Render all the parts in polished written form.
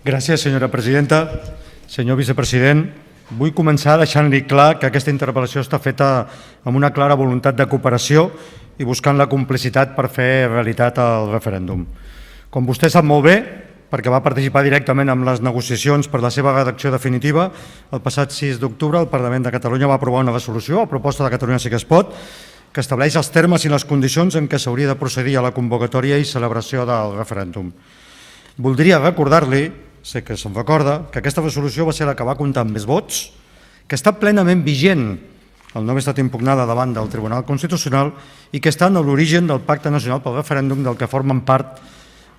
Gràcies, senyora presidenta. Senyor vicepresident, vull començar deixant-li clar que aquesta interpel·lació està feta amb una clara voluntat de cooperació i buscant la complicitat per fer realitat el referèndum. Com vostè sap molt bé, perquè va participar directament en les negociacions per la seva redacció definitiva, el passat 6 d'octubre el Parlament de Catalunya va aprovar una resolució a proposta de Catalunya Sí que es pot, que estableix els termes i les condicions en què s'hauria de procedir a la convocatòria i celebració del referèndum. Voldria recordar-li, sé que se'n recorda, que aquesta resolució va ser la que va comptar amb més vots, que està plenament vigent el no haver estat impugnada davant del Tribunal Constitucional i que està en l'origen del Pacte Nacional pel Referèndum del que formen part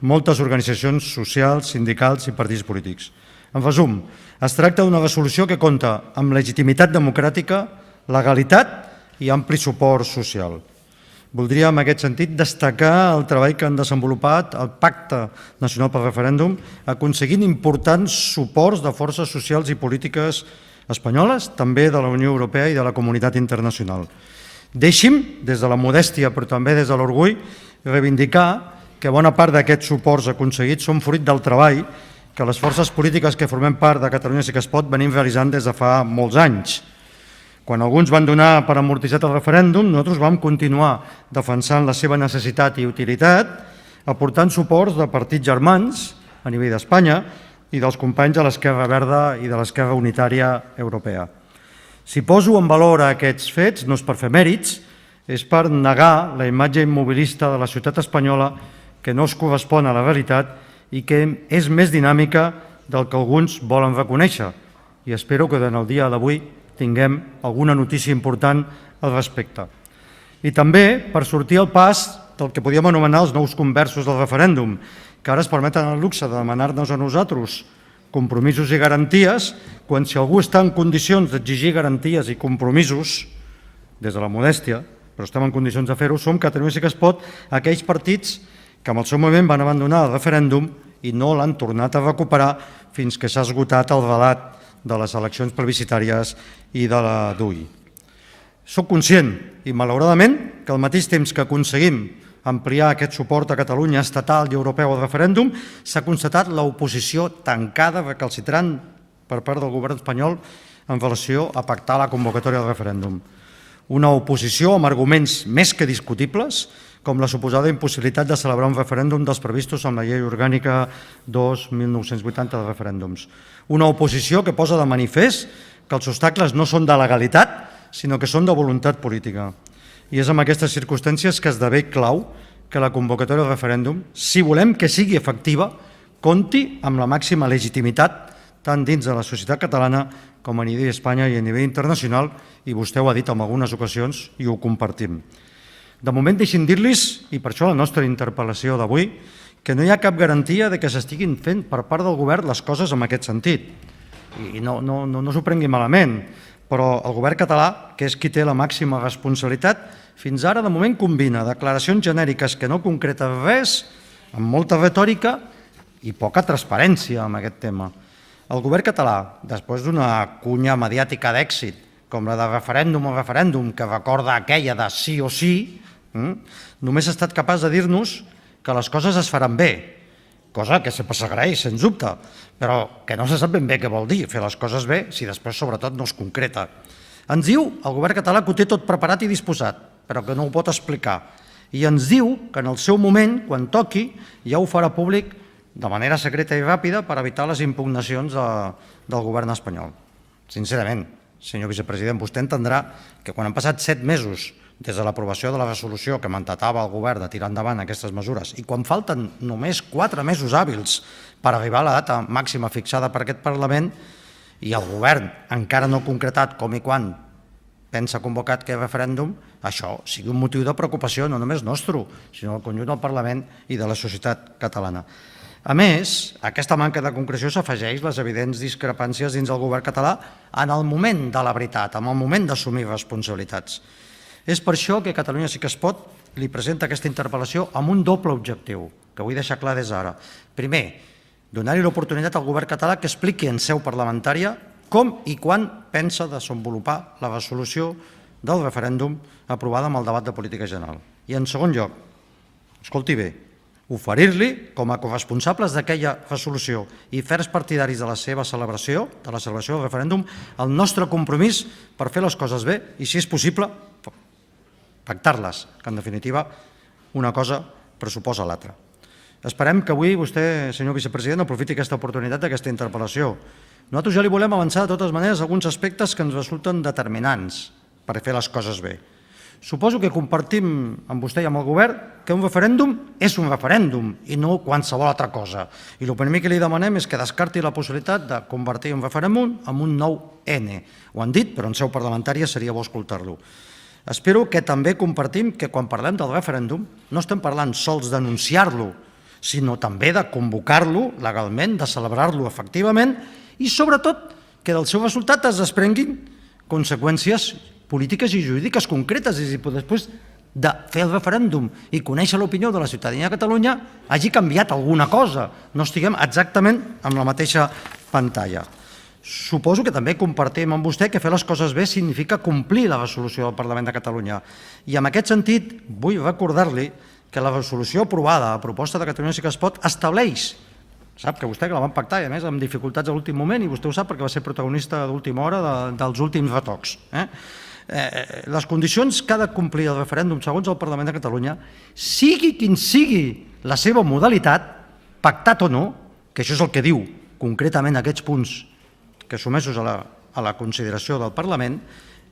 moltes organitzacions socials, sindicals i partits polítics. En resum, es tracta d'una resolució que compta amb legitimitat democràtica, legalitat i ampli suport social. Voldria, en aquest sentit, destacar el treball que han desenvolupat el Pacte Nacional pel Referèndum, aconseguint importants suports de forces socials i polítiques espanyoles, també de la Unió Europea i de la comunitat internacional. Deixi'm, des de la modèstia però també des de l'orgull, reivindicar que bona part d'aquests suports aconseguits són fruit del treball que les forces polítiques que formem part de Catalunya Sí que es pot venim realitzant des de fa molts anys. Quan alguns van donar per amortitzat el referèndum, nosaltres vam continuar defensant la seva necessitat i utilitat, aportant suports de partits germans a nivell d'Espanya i dels companys de l'Esquerra Verda i de l'Esquerra Unitària Europea. Si poso en valor aquests fets, no és per fer mèrits, és per negar la imatge immobilista de la ciutat espanyola que no es correspon a la realitat i que és més dinàmica del que alguns volen reconèixer. I espero que en el dia d'avui tinguem alguna notícia important al respecte. I també per sortir al pas del que podíem anomenar els nous conversos del referèndum, que ara es permeten el luxe de demanar-nos a nosaltres compromisos i garanties, quan si algú està en condicions d'exigir garanties i compromisos, des de la modèstia, però estem en condicions de fer-ho, som Catalunya Sí que es pot, aquells partits que en el seu moment van abandonar el referèndum i no l'han tornat a recuperar fins que s'ha esgotat el relat de les eleccions plebiscitàries i de la DUI. Soc conscient, i malauradament, que al mateix temps que aconseguim ampliar aquest suport a Catalunya estatal i europeu al referèndum, s'ha constatat l'oposició tancada, recalcitrant per part del govern espanyol en relació a pactar la convocatòria del referèndum. Una oposició amb arguments més que discutibles, com la suposada impossibilitat de celebrar un referèndum dels previstos amb la Llei Orgànica 2/1980 de referèndums. Una oposició que posa de manifest que els obstacles no són de legalitat, sinó que són de voluntat política. I és en aquestes circumstàncies que esdevé clau que la convocatòria del referèndum, si volem que sigui efectiva, compti amb la màxima legitimitat tant dins de la societat catalana com a nivell d'Espanya i a nivell internacional, i vostè ho ha dit en algunes ocasions i ho compartim. De moment deixin dir-los, i per això la nostra interpel·lació d'avui, que no hi ha cap garantia de que s'estiguin fent per part del govern les coses en aquest sentit. I no s'ho prengui malament, però el govern català, que és qui té la màxima responsabilitat, fins ara de moment combina declaracions genèriques que no concreten res, amb molta retòrica i poca transparència en aquest tema. El govern català, després d'una cunya mediàtica d'èxit, com la de referèndum o referèndum, que recorda aquella de sí o sí, només ha estat capaç de dir-nos que les coses es faran bé, cosa que sempre s'agraeix, sens dubte, però que no se sap ben bé què vol dir fer les coses bé si després, sobretot, no es concreta. Ens diu el govern català que ho té tot preparat i disposat, però que no ho pot explicar. I ens diu que en el seu moment, quan toqui, ja ho farà públic de manera secreta i ràpida per evitar les impugnacions del govern espanyol. Sincerament, senyor vicepresident, vostè entendrà que quan han passat 7 mesos des de l'aprovació de la resolució que mandatava el govern de tirar endavant aquestes mesures i quan falten només 4 mesos hàbils per arribar a la data màxima fixada per aquest Parlament i el govern encara no ha concretat com i quan pensa convocar aquest referèndum, això sigui un motiu de preocupació no només nostre, sinó del conjunt del Parlament i de la societat catalana. A més, a aquesta manca de concreció s'afegeix les evidents discrepàncies dins del govern català en el moment de la veritat, en el moment d'assumir responsabilitats. És per això que Catalunya Sí que es pot li presenta aquesta interpel·lació amb un doble objectiu, que vull deixar clar des d'ara. Primer, donar-li l'oportunitat al govern català que expliqui en seu parlamentària com i quan pensa desenvolupar la resolució del referèndum aprovada amb el debat de política general. I en segon lloc, escolti bé, oferir-li, com a corresponsables d'aquella resolució i fers partidaris de la seva celebració, de la celebració del referèndum, el nostre compromís per fer les coses bé i, si és possible, pactar-les, que en definitiva una cosa pressuposa l'altra. Esperem que avui vostè, senyor vicepresident, aprofiti aquesta oportunitat d'aquesta interpel·lació. Nosaltres ja li volem avançar, de totes maneres, alguns aspectes que ens resulten determinants per fer les coses bé. Suposo que compartim amb vostè i amb el govern que un referèndum és un referèndum i no qualsevol altra cosa. I el primer que li demanem és que descarti la possibilitat de convertir un referèndum en un nou N. Ho han dit, però en seu parlamentària seria bo escoltar-lo. Espero que també compartim que quan parlem del referèndum no estem parlant sols d'anunciar-lo, sinó també de convocar-lo legalment, de celebrar-lo efectivament i, sobretot, que del seu resultat es desprenguin conseqüències polítiques i jurídiques concretes, és a dir, després de fer el referèndum i conèixer l'opinió de la ciutadania de Catalunya hagi canviat alguna cosa, no estiguem exactament amb la mateixa pantalla. Suposo que també compartim amb vostè que fer les coses bé significa complir la resolució del Parlament de Catalunya. I en aquest sentit vull recordar-li que la resolució aprovada a proposta de Catalunya Sí que es pot estableix, sap que vostè que la van pactar i a més amb dificultats a l'últim moment, i vostè ho sap perquè va ser protagonista d'última hora dels últims retocs, les condicions que ha de complir el referèndum segons el Parlament de Catalunya, sigui quin sigui la seva modalitat, pactat o no, que això és el que diu concretament aquests punts que sotmesos a la consideració del Parlament,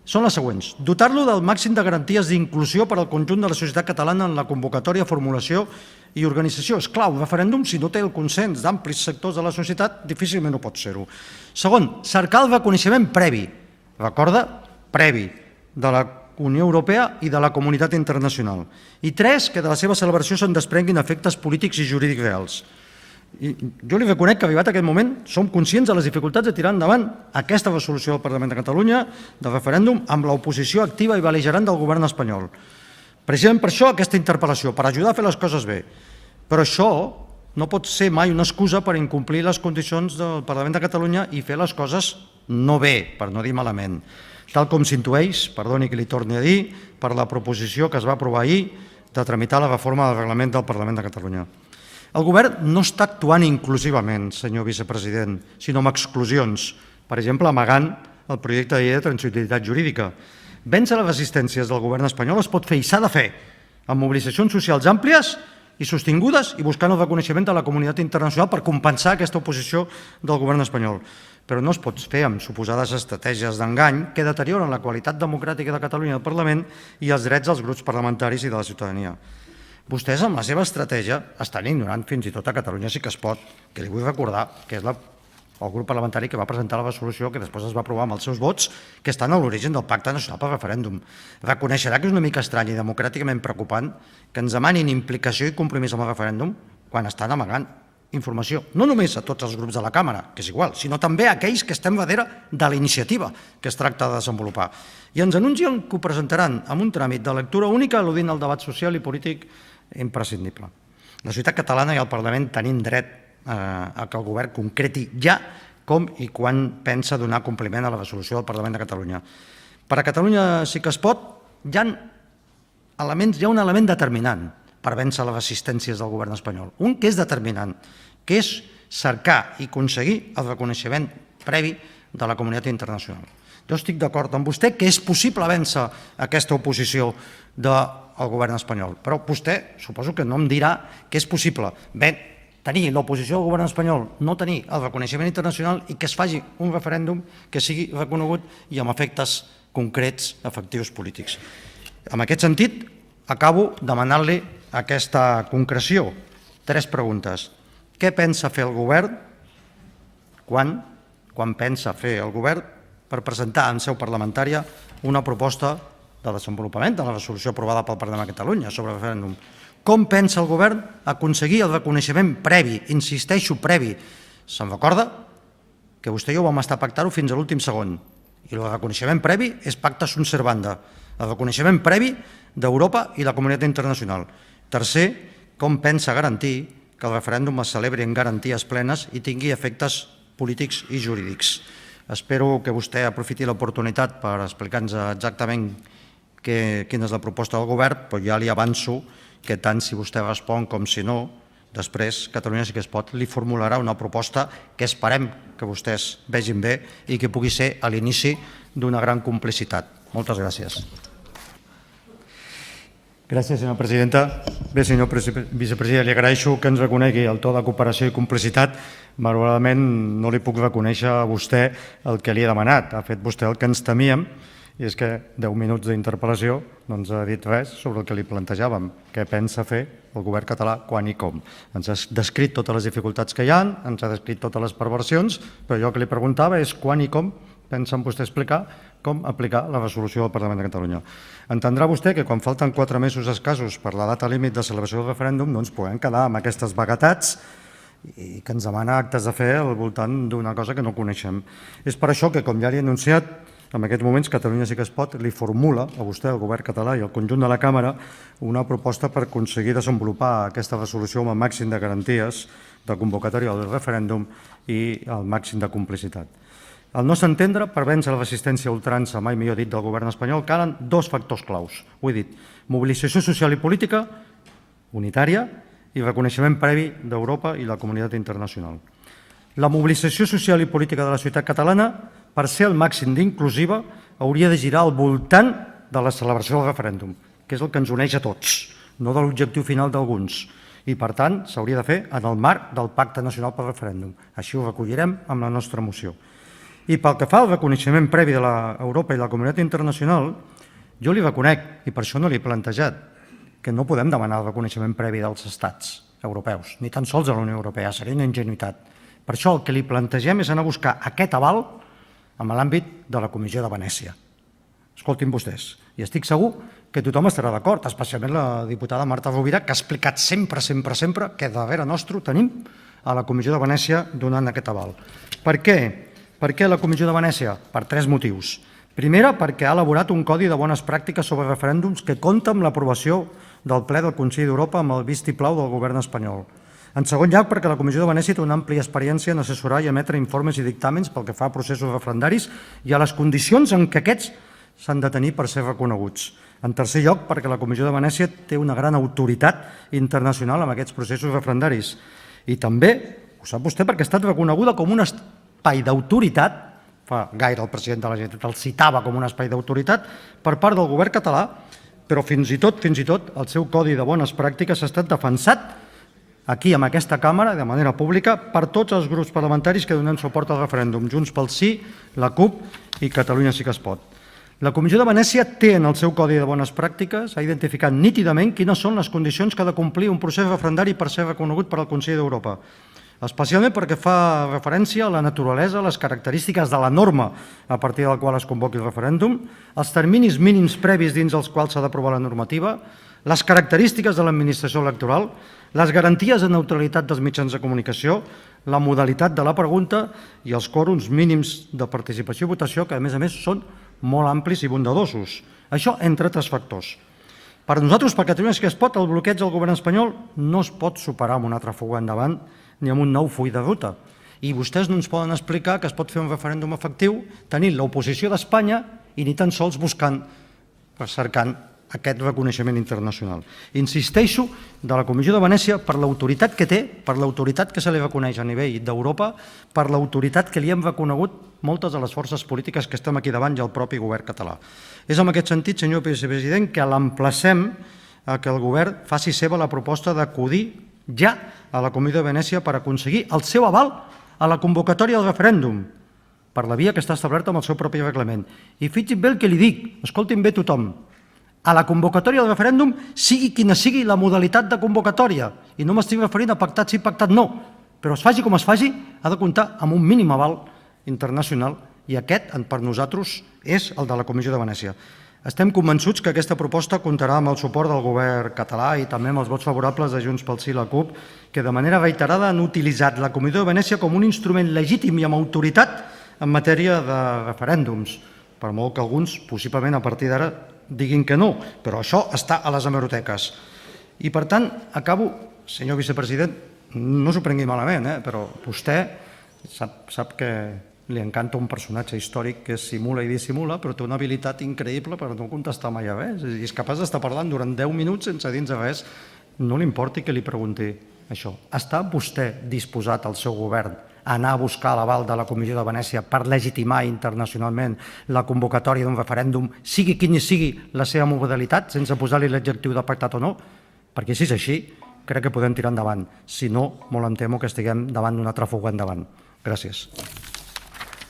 són les següents. Dotar-lo del màxim de garanties d'inclusió per al conjunt de la societat catalana en la convocatòria, formulació i organització. És clar, un referèndum, si no té el consens d'amplis sectors de la societat, difícilment no pot ser-ho. Segon, cercar el reconeixement previ, recorda, previ, de la Unió Europea i de la comunitat internacional. I tres, que de la seva celebració se'n desprenguin efectes polítics i jurídics reals. I jo li reconec que arribat a aquest moment som conscients de les dificultats de tirar endavant aquesta resolució del Parlament de Catalunya del referèndum amb l'oposició activa i bel·ligerant del govern espanyol. Precisament per això aquesta interpel·lació, per ajudar a fer les coses bé. Però això no pot ser mai una excusa per incomplir les condicions del Parlament de Catalunya i fer les coses no bé, per no dir malament. Tal com s'intueix, perdoni que li torni a dir, per la proposició que es va aprovar ahir de tramitar la reforma del reglament del Parlament de Catalunya. El govern no està actuant inclusivament, senyor vicepresident, sinó amb exclusions, per exemple, amagant el projecte de llei de transitorietat jurídica. Vèncer les resistències del govern espanyol es pot fer i s'ha de fer amb mobilitzacions socials àmplies i sostingudes i buscant el reconeixement de la comunitat internacional per compensar aquesta oposició del govern espanyol. Però no es pot fer amb suposades estratègies d'engany que deterioren la qualitat democràtica de Catalunya i del Parlament i els drets dels grups parlamentaris i de la ciutadania. Vostès, amb la seva estratègia, estan ignorant fins i tot a Catalunya Sí que es pot, que li vull recordar que és el grup parlamentari que va presentar la resolució que després es va aprovar amb els seus vots, que estan a l'origen del Pacte Nacional pel Referèndum. Reconeixerà que és una mica estrany i democràticament preocupant que ens demanin implicació i compromís amb el referèndum quan estan amagant informació, no només a tots els grups de la Càmera, que és igual, sinó també a aquells que estem darrere de la iniciativa que es tracta de desenvolupar. I ens anuncien que ho presentaran amb un tràmit de lectura única al·ludint al debat social i polític imprescindible. La societat catalana i el Parlament tenim dret a que el govern concreti ja com i quan pensa donar compliment a la resolució del Parlament de Catalunya. Per a Catalunya Sí que es pot, hi ha un element determinant per vèncer les resistències del govern espanyol. Un que és determinant, que és cercar i aconseguir el reconeixement previ de la comunitat internacional. Jo estic d'acord amb vostè que és possible vèncer aquesta oposició del govern espanyol, però vostè suposo que no em dirà que és possible tenir l'oposició del govern espanyol, no tenir el reconeixement internacional i que es faci un referèndum que sigui reconegut i amb efectes concrets, efectius polítics. En aquest sentit, acabo demanant-li aquesta concreció. 3 preguntes. Què pensa fer el govern? Quan pensa fer el govern per presentar en seu parlamentària una proposta de desenvolupament de la resolució aprovada pel Parlament de Catalunya sobre el referèndum? Com pensa el govern aconseguir el reconeixement previ, insisteixo, previ? Se'n recorda que vostè i jo vam estar a pactar-ho fins a l'últim segon. I el reconeixement previ és pacta sunt servanda. El reconeixement previ d'Europa i la comunitat internacional. Tercer, com pensa garantir que el referèndum es celebri en garanties plenes i tingui efectes polítics i jurídics. Espero que vostè aprofiti l'oportunitat per explicar-nos exactament quina és la proposta del govern, però ja li avanço que tant si vostè respon com si no, després Catalunya Sí que es pot li formularà una proposta que esperem que vostès vegin bé i que pugui ser a l'inici d'una gran complicitat. Moltes gràcies. Gràcies, senyora presidenta. Bé, senyor vicepresident, li agraeixo que ens reconegui el to de cooperació i complicitat. Malauradament no li puc reconèixer a vostè el que li he demanat. Ha fet vostè el que ens temíem, i és que 10 minuts d'interpel·lació no ens ha dit res sobre el que li plantejàvem. Què pensa fer el govern català, quan i com? Ens ha descrit totes les dificultats que hi ha, ens ha descrit totes les perversions, però jo el que li preguntava és quan i com pensen vostè explicar com aplicar la resolució del Parlament de Catalunya. Entendrà vostè que quan falten 4 mesos escassos per la data límit de celebració del referèndum no ens podem quedar amb aquestes vaguetats i que ens demana actes de fe al voltant d'una cosa que no coneixem. És per això que, com ja li he anunciat, en aquests moments Catalunya Sí que es pot li formula a vostè, al govern català i al conjunt de la Càmera, una proposta per aconseguir desenvolupar aquesta resolució amb el màxim de garanties de convocatòria del referèndum i el màxim de complicitat. Al nostre entendre, per vèncer la resistència a ultrança, mai millor dit, del govern espanyol, calen 2 factors claus. Ho he dit, mobilització social i política unitària i reconeixement previ d'Europa i la comunitat internacional. La mobilització social i política de la societat catalana, per ser el màxim d'inclusiva, hauria de girar al voltant de la celebració del referèndum, que és el que ens uneix a tots, no de l'objectiu final d'alguns. I, per tant, s'hauria de fer en el marc del Pacte Nacional pel Referèndum. Així ho recollirem amb la nostra moció. I pel que fa al reconeixement previ de l'Europa i la comunitat internacional, jo li reconec, i per això no l'he plantejat, que no podem demanar el reconeixement previ dels estats europeus, ni tan sols de la Unió Europea, seria una ingenuïtat. Per això el que li plantegem és anar a buscar aquest aval en l'àmbit de la Comissió de Venècia. Escoltin vostès, i estic segur que tothom estarà d'acord, especialment la diputada Marta Rovira, que ha explicat sempre que darrere nostre tenim a la Comissió de Venècia donant aquest aval. Per què? Per què la Comissió de Venècia? Per 3 motius. Primera, perquè ha elaborat un codi de bones pràctiques sobre referèndums que compta amb l'aprovació del ple del Consell d'Europa amb el vistiplau del govern espanyol. En segon lloc, perquè la Comissió de Venècia té una àmplia experiència en assessorar i emetre informes i dictàmens pel que fa a processos referendaris i a les condicions en què aquests s'han de tenir per ser reconeguts. En tercer lloc, perquè la Comissió de Venècia té una gran autoritat internacional en aquests processos referendaris. I també, ho sap vostè, perquè ha estat reconeguda com un espai d'autoritat, fa gaire el president de la Generalitat el citava com un espai d'autoritat, per part del govern català, però fins i tot el seu codi de bones pràctiques ha estat defensat aquí, en aquesta càmera, de manera pública, per tots els grups parlamentaris que donen suport al referèndum, Junts pel Sí, la CUP i Catalunya Sí que es pot. La Comissió de Venècia té en el seu codi de bones pràctiques, ha identificat nítidament quines són les condicions que ha de complir un procés referendari per ser reconegut per al Consell d'Europa, especialment perquè fa referència a la naturalesa, les característiques de la norma a partir de la qual es convoqui el referèndum, els terminis mínims previs dins els quals s'ha d'aprovar la normativa, les característiques de l'administració electoral, les garanties de neutralitat dels mitjans de comunicació, la modalitat de la pregunta i els quòrums mínims de participació i votació, que a més són molt amplis i bondadosos. Això entre 3 factors. Per nosaltres, per Catalunya Sí que es pot, el bloqueig del govern espanyol no es pot superar amb una altra fuga endavant ni amb un nou full de ruta. I vostès no ens poden explicar que es pot fer un referèndum efectiu tenint l'oposició d'Espanya i ni tan sols cercant aquest reconeixement internacional. Insisteixo de la Comissió de Venècia per l'autoritat que té, per l'autoritat que se li reconeix a nivell d'Europa, per l'autoritat que li hem reconegut moltes de les forces polítiques que estem aquí davant i el propi govern català. És en aquest sentit, senyor vicepresident, que l'emplacem a que el govern faci seva la proposta d'acudir ja a la Comissió de Venècia per aconseguir el seu aval a la convocatòria del referèndum, per la via que està establerta amb el seu propi reglament. I fixin bé el que li dic, escoltin bé tothom, a la convocatòria del referèndum, sigui quina sigui la modalitat de convocatòria, i no m'estic referint a pactat sí, pactat no, però es faci com es faci, ha de comptar amb un mínim aval internacional, i aquest, per nosaltres, és el de la Comissió de Venècia. Estem convençuts que aquesta proposta comptarà amb el suport del govern català i també amb els vots favorables de Junts pel Sí i la CUP, que de manera reiterada han utilitzat la Comissió de Venècia com un instrument legítim i amb autoritat en matèria de referèndums, per molt que alguns, possiblement a partir d'ara, diguin que no, però això està a les hemeroteques. I per tant, acabo, senyor vicepresident, no s'ho prengui malament, però vostè sap que li encanta un personatge històric que simula i dissimula, però té una habilitat increïble per no contestar mai a res. És capaç d'estar parlant durant 10 minuts sense dir-nos res. No li importi que li pregunti això. Està vostè disposat, al seu govern, a anar a buscar l'aval de la Comissió de Venècia per legitimar internacionalment la convocatòria d'un referèndum, sigui quin sigui la seva modalitat, sense posar-li l'adjectiu de pactat o no? Perquè si és així, crec que podem tirar endavant. Si no, molt em temo que estiguem davant d'una tràfuga endavant. Gràcies.